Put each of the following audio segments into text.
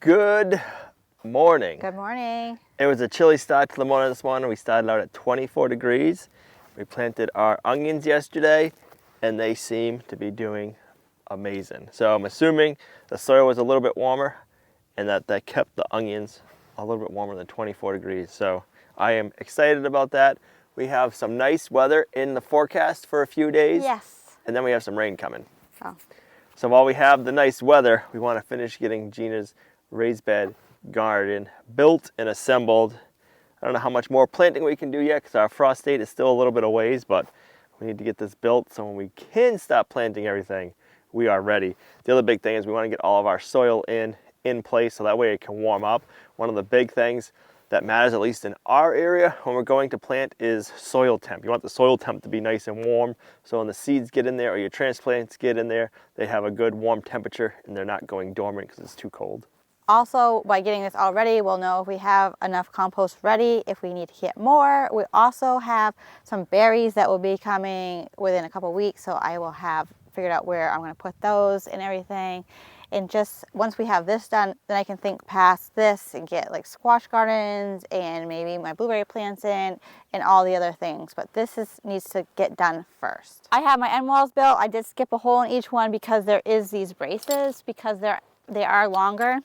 Good morning. Good morning. It was a chilly start to the morning this morning. We started out at 24 degrees. We planted our onions yesterday and they seem to be doing amazing. So I'm assuming the soil was a little bit warmer and that kept the onions a little bit warmer than 24 degrees. So I am excited about that. We have some nice weather in the forecast for a few days. Yes. And then we have some rain coming. Oh. So while we have the nice weather, we want to finish getting Gina's raised bed garden built and assembled. I don't know how much more planting we can do yet because our frost date is still a little bit a ways, but we need to get this built so when we can stop planting everything, we are ready. The other big thing is we want to get all of our soil in place so that way it can warm up. One of the big things that matters, at least in our area, when we're going to plant is soil temp. You want the soil temp to be nice and warm, so when the seeds get in there or your transplants get in there, they have a good warm temperature and they're not going dormant because it's too cold. Also, by getting this all ready, we'll know if we have enough compost ready, if we need to get more. We also have some berries that will be coming within a couple weeks, so I will have figured out where I'm going to put those and everything. And just once we have this done, then I can think past this and get like squash gardens and maybe my blueberry plants in and all the other things. But this needs to get done first. I have my end walls built. I did skip a hole in each one because there is these braces because they are longer.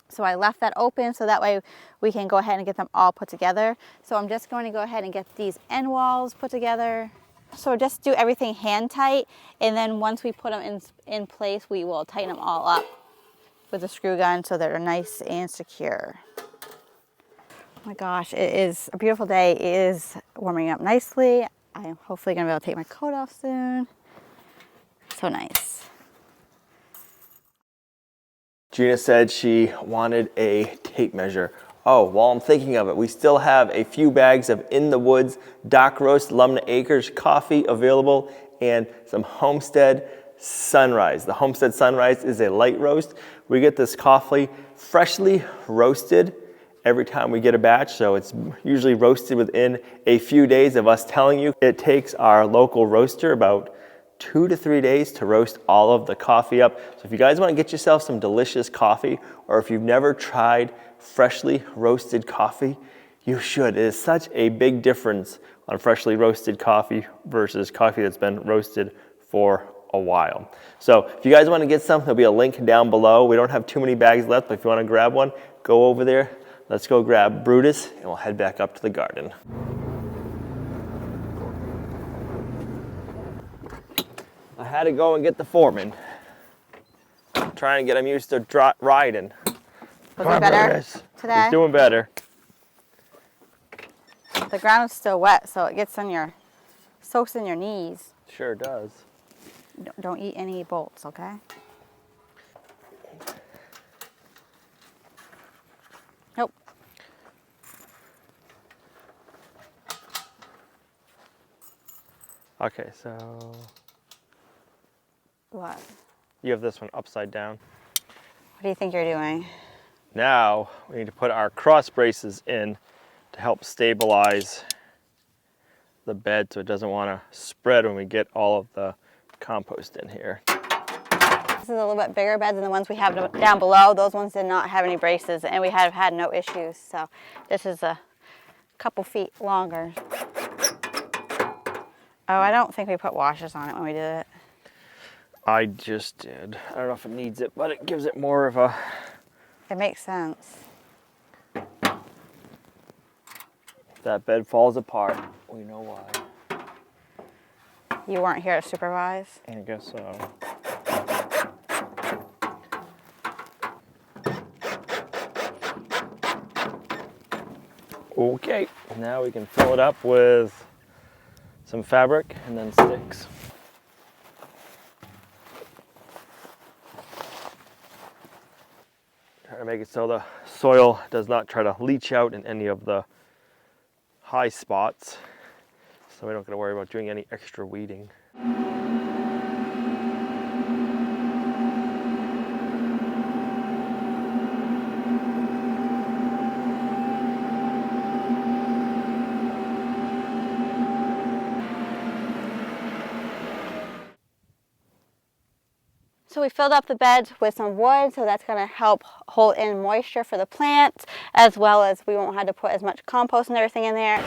So I left that open so that way we can go ahead and get them all put together. So I'm just going to go ahead and get these end walls put together. So just do everything hand tight, and then once we put them in place, we will tighten them all up with a screw gun so they're nice and secure. Oh my gosh, it is a beautiful day. It is warming up nicely. I am hopefully gonna be able to take my coat off soon. So nice. Gina said she wanted a tape measure. Oh, while I'm thinking of it, we still have a few bags of In the Woods Dock Roast Lumnah Acres coffee available and some Homestead Sunrise. The Homestead Sunrise is a light roast. We get this coffee freshly roasted every time we get a batch, so it's usually roasted within a few days of us telling you. It takes our local roaster about 2 to 3 days to roast all of the coffee up. So if you guys want to get yourself some delicious coffee, or if you've never tried freshly roasted coffee, you should. It is such a big difference on freshly roasted coffee versus coffee that's been roasted for a while. So if you guys want to get some, there'll be a link down below. We don't have too many bags left, but if you want to grab one, go over there. Let's go grab Brutus and we'll head back up to the garden. I had to go and get the foreman. Trying to get him used to riding. Was it better today? He's doing better. The ground is still wet, so it gets soaks in your knees. Sure does. Don't eat any bolts, okay? Nope. Okay, so What? you have this one upside down. What do you think you're doing? Now we need to put our cross braces in to help stabilize the bed so it doesn't want to spread when we get all of the compost in here. This is a little bit bigger bed than the ones we have down below. Those ones did not have any braces and we have had no issues. So this is a couple feet longer. Oh, I don't think we put washers on it when we did it. I just did. I don't know if it needs it, but it gives it more of a... It makes sense. If that bed falls apart, we know why. You weren't here to supervise? I guess so. Okay, now we can fill it up with some fabric and then sticks. Try to make it so the soil does not try to leach out in any of the high spots, so we don't got to worry about doing any extra weeding. So we filled up the beds with some wood, so that's going to help hold in moisture for the plants, as well as we won't have to put as much compost and everything in there.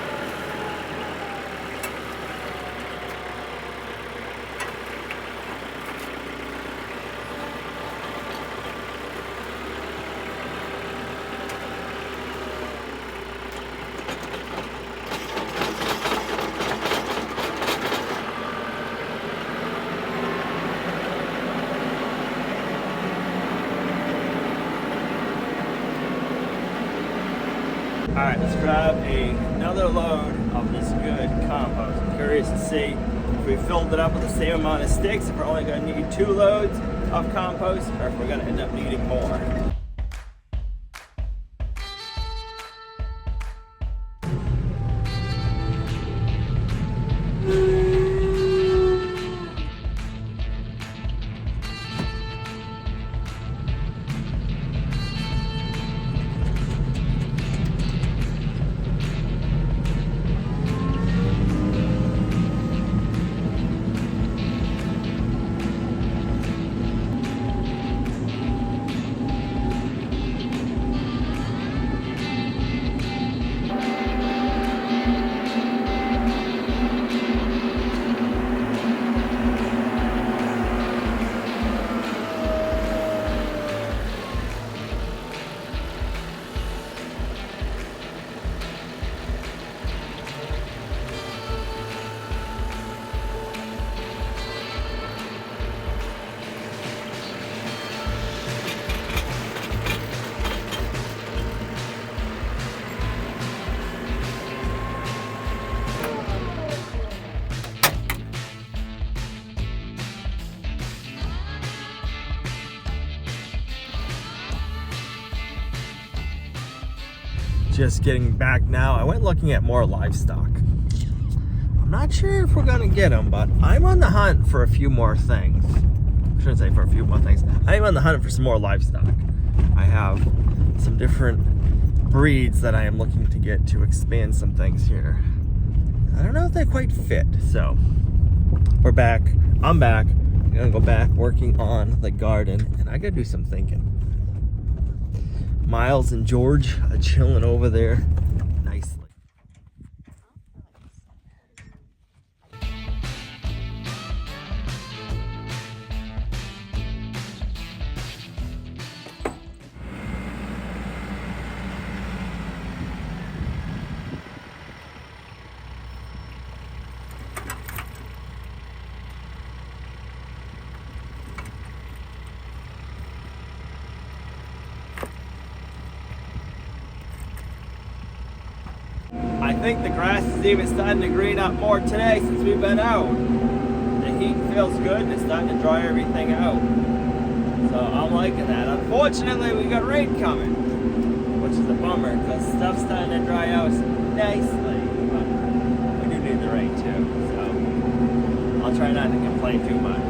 All right, let's grab another load of this good compost. I'm curious to see if we filled it up with the same amount of sticks, if we're only going to need 2 loads of compost, or if we're going to end up needing more. Just getting back now. I went looking at more livestock. I'm not sure if we're gonna get them, but I'm on the hunt for a few more things. I shouldn't say for a few more things. I'm on the hunt for some more livestock. I have some different breeds that I am looking to get to expand some things here. I don't know if they quite fit, so we're back. I'm back. I'm gonna go back working on the garden, and I gotta do some thinking. Miles and George are chilling over there nicely. I think the grass is even starting to green up more today since we've been out. The heat feels good and it's starting to dry everything out. So I'm liking that. Unfortunately, we got rain coming, which is a bummer because stuff's starting to dry out nicely. But we do need the rain too, so I'll try not to complain too much.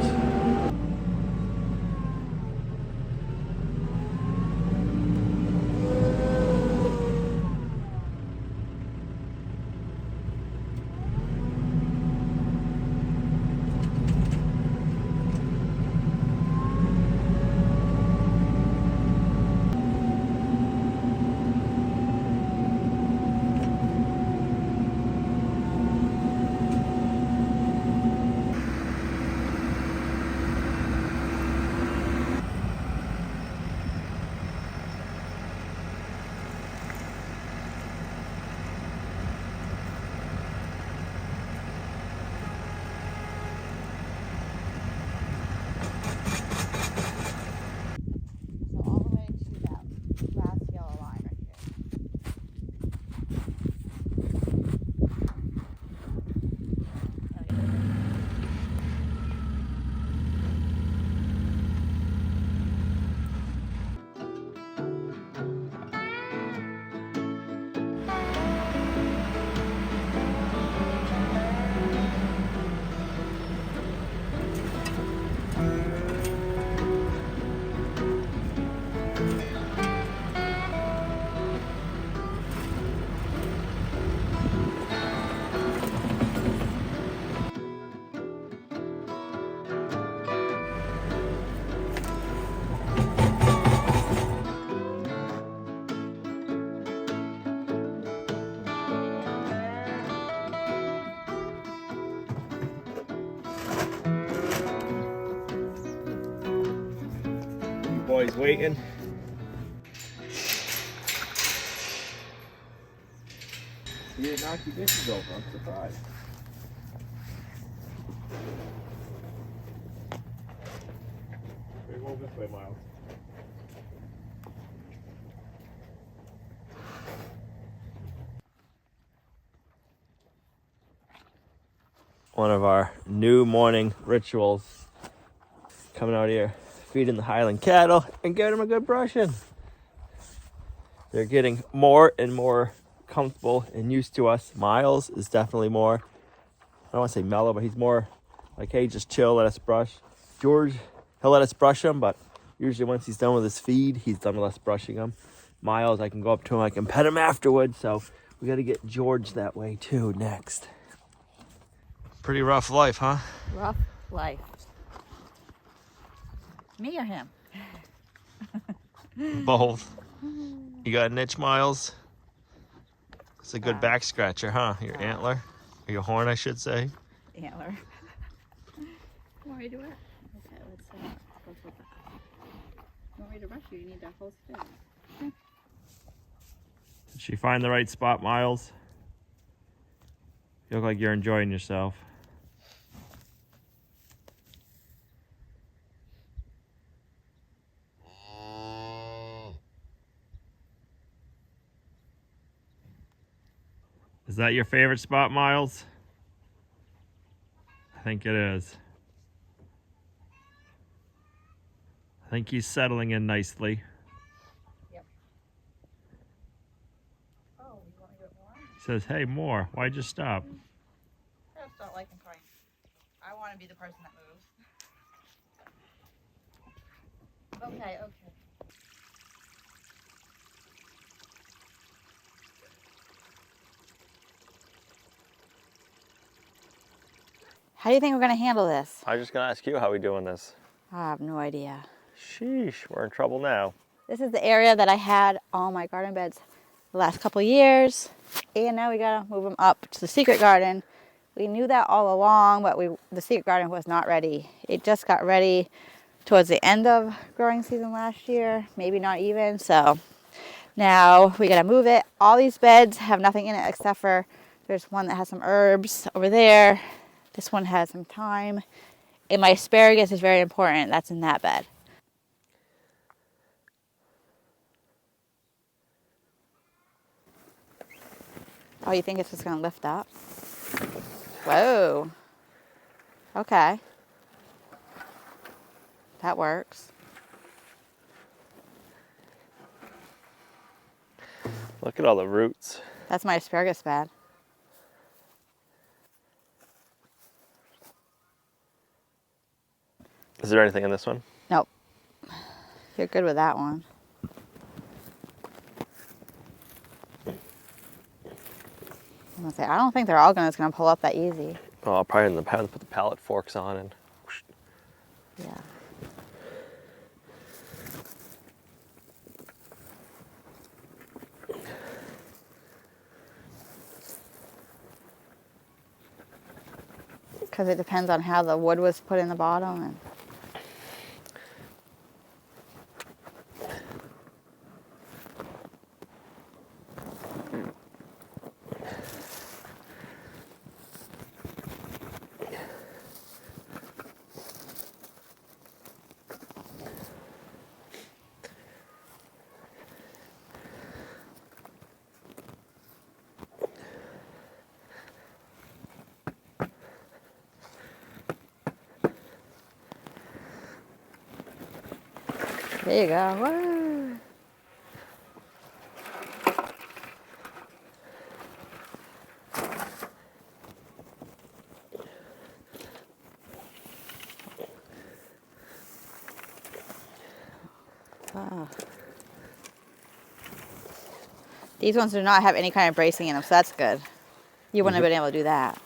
he's waiting. You didn't knock your dishes over, I'm surprised. Go this way, Miles. One of our new morning rituals. Coming out here, feeding the Highland cattle and giving them a good brushing. They're getting more and more comfortable and used to us. Miles is definitely more, I don't want to say mellow, but he's more like, hey, just chill, let us brush. George, he'll let us brush him, but usually once he's done with his feed, he's done with us brushing him. Miles, I can go up to him, I can pet him afterwards, so we got to get George that way too next. Pretty rough life, huh? Rough life. Me or him? Both. You got an itch, Miles? It's a good back scratcher, huh? Your antler? Or your horn, I should say. Antler. Want me to do it? Okay, let's go flip it. You want me to brush you? You need that whole spin. Okay. Did she find the right spot, Miles? You look like you're enjoying yourself. Is that your favorite spot, Miles? I think it is. I think he's settling in nicely. Yep. Oh, you want me to do it more? He says, hey, more. Why'd you stop? I just don't like him crying. I want to be the person that moves. Okay, okay. How do you think we're going to handle this? I was just going to ask you how we doing this. I have no idea. Sheesh, we're in trouble now. This is the area that I had all my garden beds the last couple of years. And now we got to move them up to the secret garden. We knew that all along, but the secret garden was not ready. It just got ready towards the end of growing season last year, maybe not even. So now we got to move it. All these beds have nothing in it except for there's one that has some herbs over there. This one has some thyme. And my asparagus is very important. That's in that bed. Oh, you think it's just going to lift up? Whoa. Okay. That works. Look at all the roots. That's my asparagus bed. Is there anything in this one? Nope. You're good with that one. I'm gonna say, I don't think they're all gonna pull up that easy. Oh, I'll probably have to put the pallet forks on and. Whoosh. Yeah. Because it depends on how the wood was put in the bottom. And there you go. Woo. Ah. These ones do not have any kind of bracing in them, so that's good. You wouldn't have been able to do that.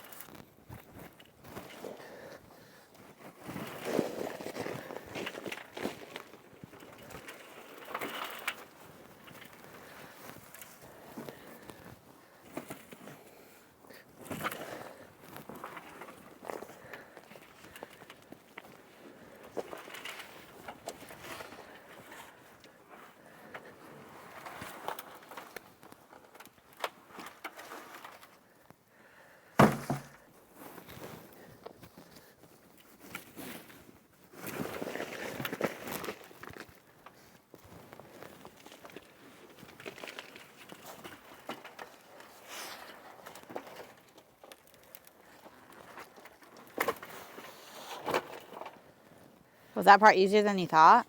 Was that part easier than you thought?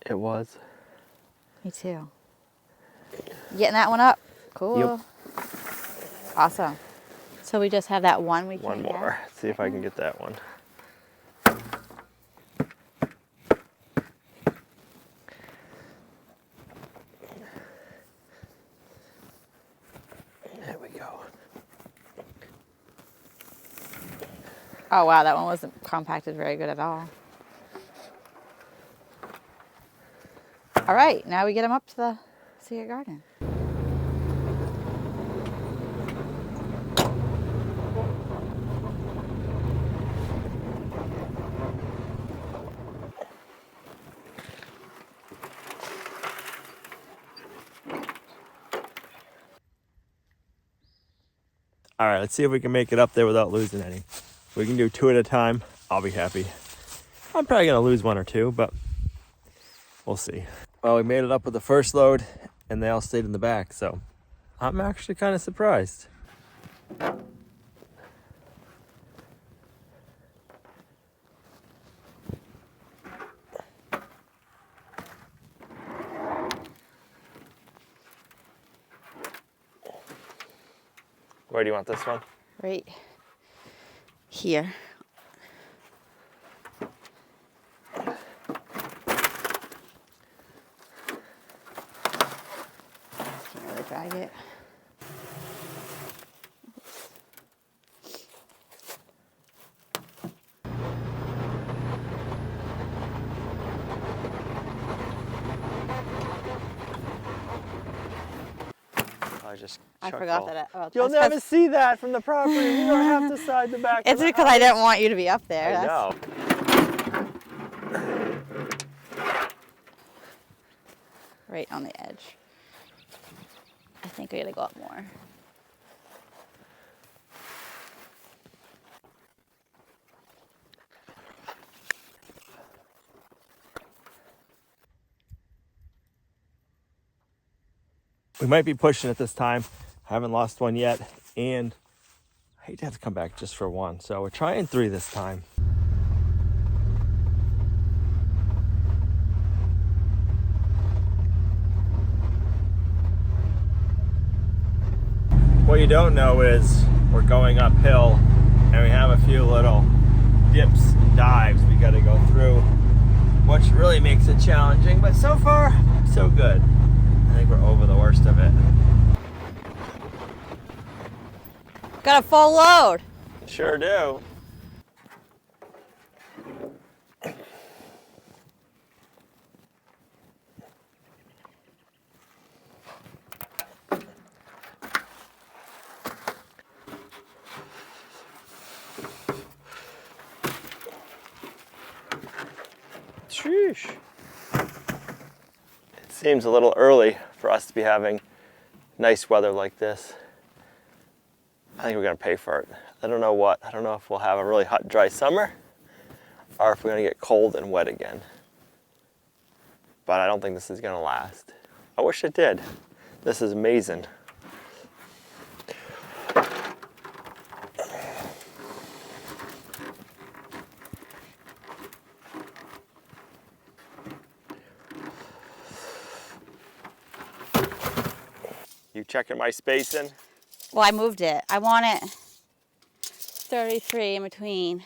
It was. Me too. Getting that one up? Cool. Yep. Awesome. So we just have that one we can One more. get? See if I can get that one. There we go. Oh wow, that one wasn't compacted very good at all. All right, now we get them up to the secret garden. All right, let's see if we can make it up there without losing any. If we can do 2 at a time, I'll be happy. I'm probably gonna lose 1 or 2, but we'll see. Well, we made it up with the first load and they all stayed in the back, so I'm actually kind of surprised. Where do you want this one? Right here. Can't really drag it. I forgot that. You'll never see that from the property. You don't have to side the back. It's because I didn't want you to be up there. I know. Right on the edge. I think we gotta go up more. We might be pushing it this time. Haven't lost one yet, and I hate to have to come back just for 1, so we're trying 3 this time. What you don't know is we're going uphill, and we have a few little dips and dives we got to go through, which really makes it challenging, but so far, so good. I think we're over the worst of it. Got a full load. Sure do. Sheesh. It seems a little early for us to be having nice weather like this. I think we're gonna pay for it. I don't know what. I don't know if we'll have a really hot, dry summer or if we're gonna get cold and wet again. But I don't think this is gonna last. I wish it did. This is amazing. You checking my spacing? Well, I moved it. I want it 33 in between.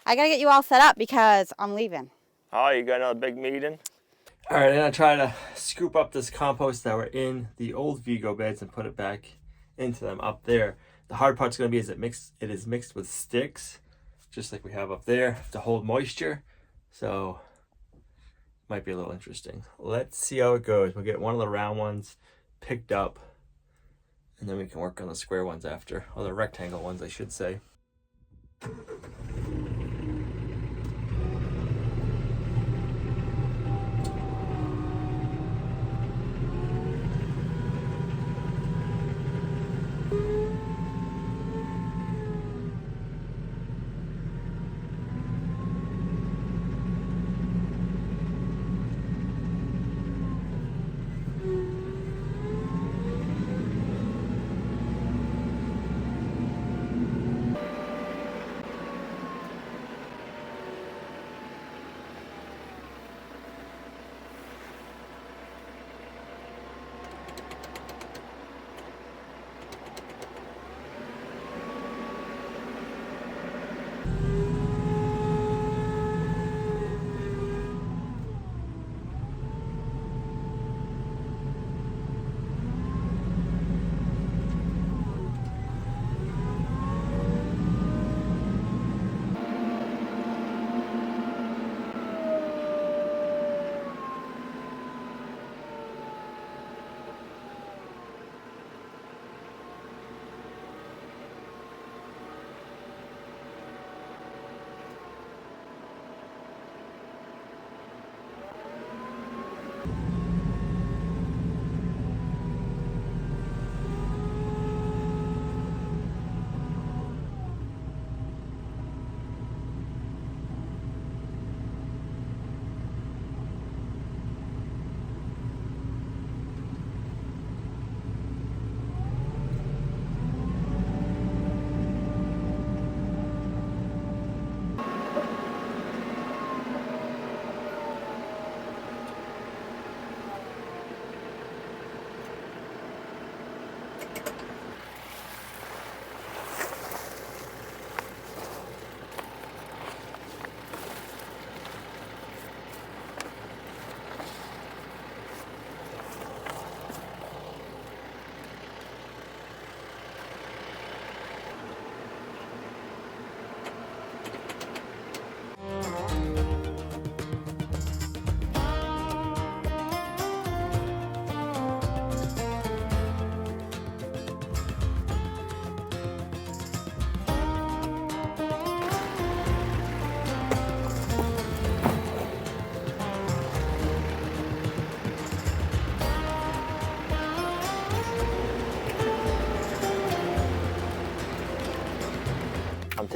I gotta get you all set up because I'm leaving. Oh, you got another big meeting? All right, I'm gonna try to scoop up this compost that were in the old Vigo beds and put it back into them up there. The hard part's gonna be is it is mixed with sticks, just like we have up there, to hold moisture. So, might be a little interesting. Let's see how it goes. We'll get one of the round ones picked up, and then we can work on the square ones after, or the rectangle ones, I should say.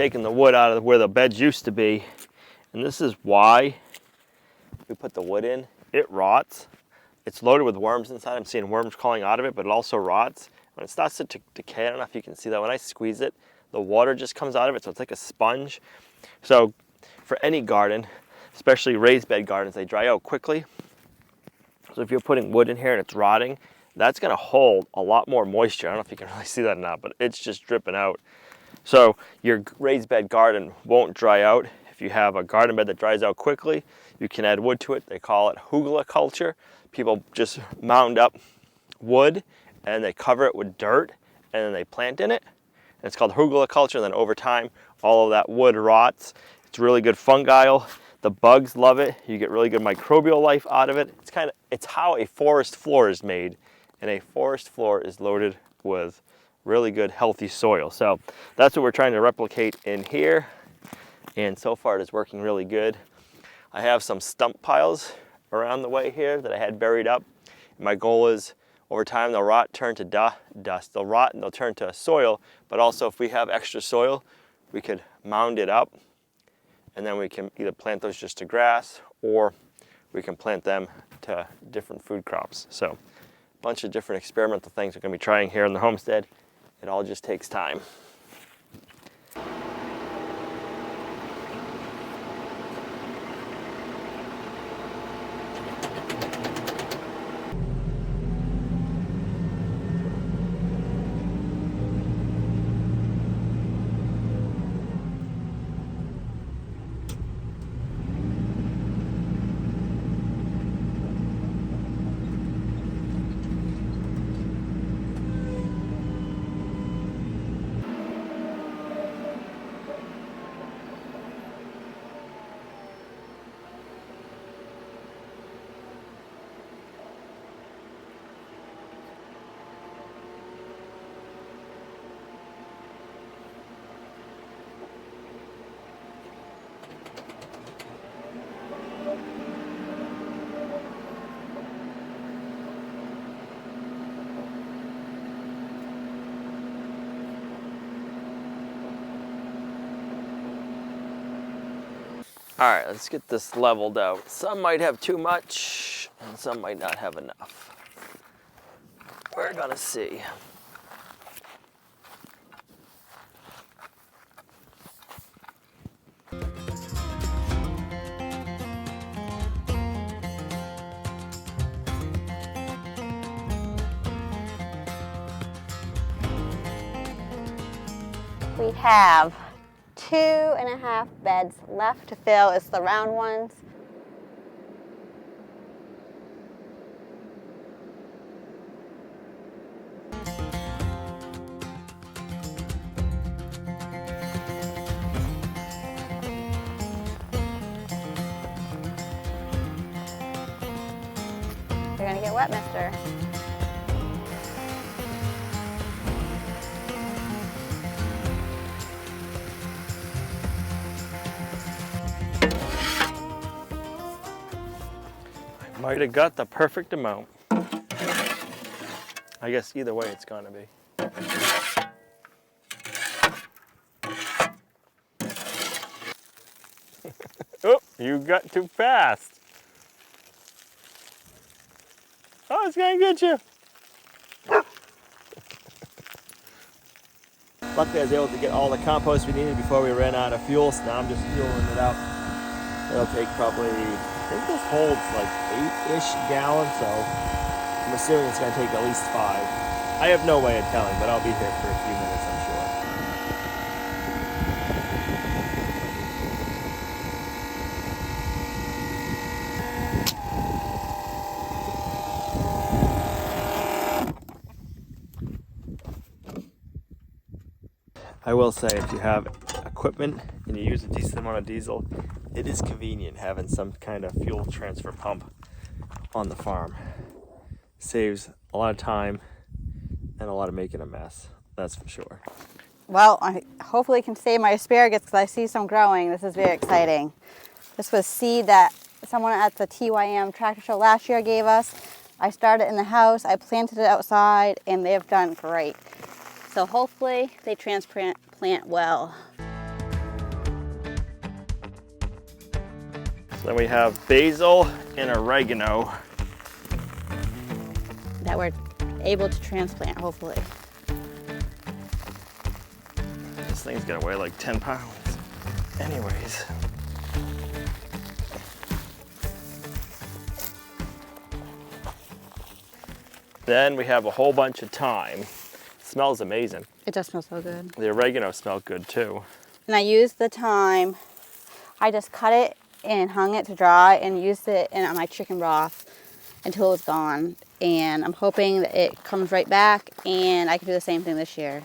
taking the wood out of where the beds used to be. And this is why we put the wood in. It rots. It's loaded with worms inside. I'm seeing worms crawling out of it, but it also rots. When it starts to decay, I don't know if you can see that. When I squeeze it, the water just comes out of it, so it's like a sponge. So for any garden, especially raised bed gardens, they dry out quickly. So if you're putting wood in here and it's rotting, that's gonna hold a lot more moisture. I don't know if you can really see that or not, but it's just dripping out. So your raised bed garden won't dry out. If you have a garden bed that dries out quickly, you can add wood to it. They call it hugelkultur. People just mound up wood and they cover it with dirt and then they plant in it. And it's called hugelkultur, and then over time, all of that wood rots. It's really good fungal. The bugs love it. You get really good microbial life out of it. It's how a forest floor is made. And a forest floor is loaded with really good, healthy soil. So that's what we're trying to replicate in here. And so far it is working really good. I have some stump piles around the way here that I had buried up. My goal is over time they'll rot, turn to dust. They'll rot and they'll turn to soil, but also if we have extra soil, we could mound it up and then we can either plant those just to grass or we can plant them to different food crops. So a bunch of different experimental things we're gonna be trying here in the homestead. It all just takes time. All right, let's get this leveled out. Some might have too much and some might not have enough. We're gonna see. We have 2.5 beds left to fill. It's the round ones. You're gonna get wet, mister. Might have got the perfect amount. I guess either way it's gonna be. Oh, you got too fast. Oh, it's gonna get you. Luckily I was able to get all the compost we needed before we ran out of fuel, so now I'm just fueling it up. It'll take probably, I think this holds like 8-ish gallons, so I'm assuming it's gonna take at least 5. I have no way of telling, but I'll be here for a few minutes, I'm sure. I will say, if you have equipment and you use a decent amount of diesel, it is convenient having some kind of fuel transfer pump on the farm. Saves a lot of time and a lot of making a mess, that's for sure. Well, I hopefully can save my asparagus because I see some growing. This is very exciting. This was seed that someone at the TYM tractor show last year gave us. I started in the house, I planted it outside, and they've done great. So hopefully they transplant well. Then we have basil and oregano. That we're able to transplant, hopefully. This thing's gonna weigh like 10 pounds. Anyways. Then we have a whole bunch of thyme. It smells amazing. It does smell so good. The oregano smelled good too. And I used the thyme. I just cut it and hung it to dry and used it in my chicken broth until it was gone. And I'm hoping that it comes right back and I can do the same thing this year.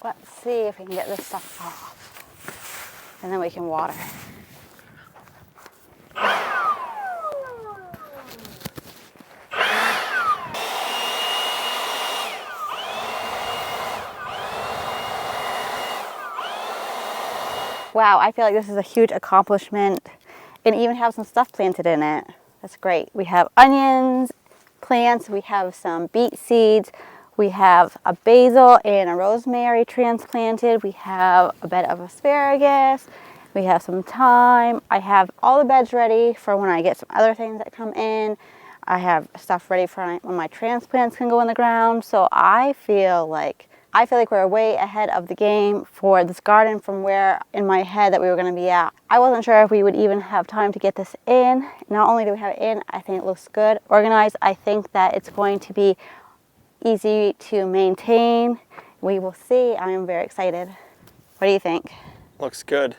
Let's see if we can get this stuff off. And then we can water. Wow, I feel like this is a huge accomplishment and even have some stuff planted in it. That's great. We have onions, plants, we have some beet seeds, we have a basil and a rosemary transplanted, we have a bed of asparagus, we have some thyme. I have all the beds ready for when I get some other things that come in. I have stuff ready for when my transplants can go in the ground. So I feel like we're way ahead of the game for this garden from where in my head that we were going to be at. I wasn't sure if we would even have time to get this in. Not only do we have it in, I think it looks good, organized. I think that it's going to be easy to maintain. We will see. I am very excited. What do you think? Looks good.